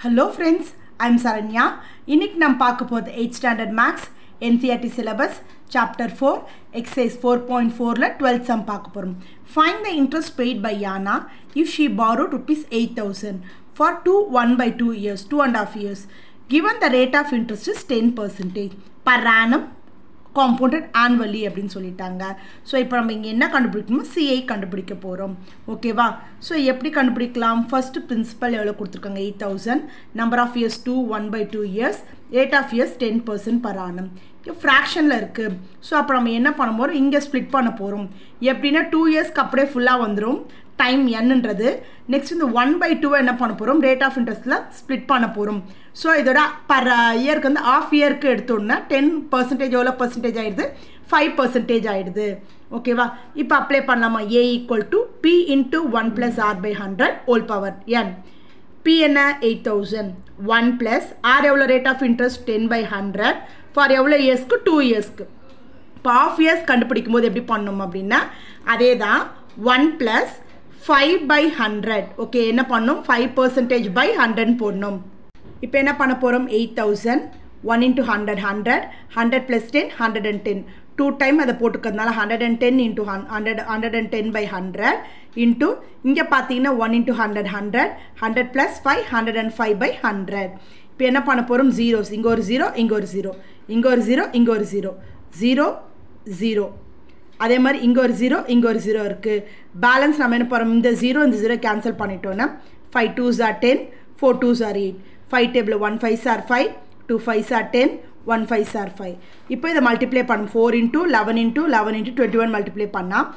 Hello friends, I'm Saranya. இன்னைக்கு நாம் பார்க்க போறது 8th standard maths NCERT syllabus chapter 4 exercise 4.4 ல 12th sum பார்க்க போறோம். Find the interest paid by Yana if she borrowed rupees 8,000 for 1/2 years, 2.5 years. Given the rate of interest is 10% per annum compounded annually அப்படின்னு சொல்லிட்டாங்க. So இப்போ நம்ம இங்கே என்ன கண்டுபிடிக்கணுமோ CI கண்டுபிடிக்க போகிறோம். ஓகேவா? ஸோ எப்படி கண்டுபிடிக்கலாம்? ஃபர்ஸ்ட் பிரின்சிபல் எவ்வளோ கொடுத்துருக்காங்க? 8,000. Number of years 1/2 years. Rate of years 10% per annum. ஃப்ராக்ஷனில் இருக்குது. ஸோ அப்போ நம்ம என்ன பண்ண போகிறோம்? இங்கே ஸ்ப்ளிட் பண்ண போகிறோம். எப்படின்னா 2 இயர்ஸ்க்கு அப்படியே ஃபுல்லாக வந்துடும். டைம் என்னன்றது. நெக்ஸ்ட் இந்த 1/2 என்ன பண்ண போகிறோம்? ரேட் ஆஃப் இன்ட்ரெஸ்ட்டில் ஸ்ப்ளிட் பண்ண போகிறோம். ஸோ இதோட பர் இயருக்கு வந்து ஆஃப் இயருக்கு எடுத்தோன்னா 10% எவ்வளோ பர்சன்டேஜ் ஆகிடுது? 5% ஆகிடுது. ஓகேவா? இப்போ அப்ளை பண்ணலாமா? A = P × 1 + R/100 whole power n. P என்ன? 8,000. 1 + R எவ்வளோ ரேட் ஆஃப் இன்ட்ரெஸ்ட்? 10/100 ஃபார் எவ்வளோ இயர்ஸ்க்கு? 2 இயர்ஸ்க்கு. இப்போ ஆஃப் இயர்ஸ் கண்டுபிடிக்கும் போது எப்படி பண்ணணும் அப்படின்னா அதே தான் 1 + 5/100. ஓகே, என்ன பண்ணணும்? 5%/100 போடணும். இப்போ என்ன பண்ண போகிறோம்? 8,000 1 × 100 100 100 + 10 110 2 டைம் அதை போட்டுக்கிறதுனால 110 × 100 110/100 இன்ட்டு இங்கே பார்த்தீங்கன்னா 1 × 100 100 100 + 5 105/100. இப்போ என்ன பண்ண போகிறோம்? ஜீரோஸ். இங்கே ஒரு 0, இங்கே ஒரு 0, இங்கே ஒரு 0, இங்கே ஒரு 0, 0 0. அதே மாதிரி இங்கே ஒரு 0, இங்கே ஒரு 0 இருக்குது. பேலன்ஸ் நம்ம என்ன போகிறோம்? இந்த 0 கேன்சல் பண்ணிட்டோன்னா 5 2s are 10, 4 2s are 8. 5 table 1 5s are 5, 2 5s are 10, 1 5s are 5. இப்போ இதை மல்டிப்ளை பண்ணும். 4 × 11 × 11 × 21 மல்டிப்ளை பண்ணால்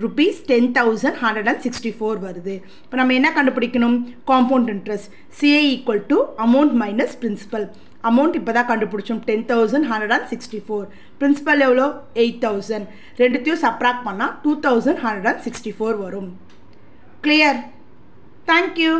rupees 10,164 வருது. இப்போ நம்ம என்ன கண்டுபிடிக்கணும்? Compound interest. CI = amount minus principal. Amount இப்போ தான் கண்டுபிடிச்சோம் 10,164. பிரின்சிபல் எவ்வளோ? 8,000. ரெண்டுத்தையும் சப்ராக்ட் பண்ணால் 2,164 வரும். கிளியர்? தேங்க்யூ.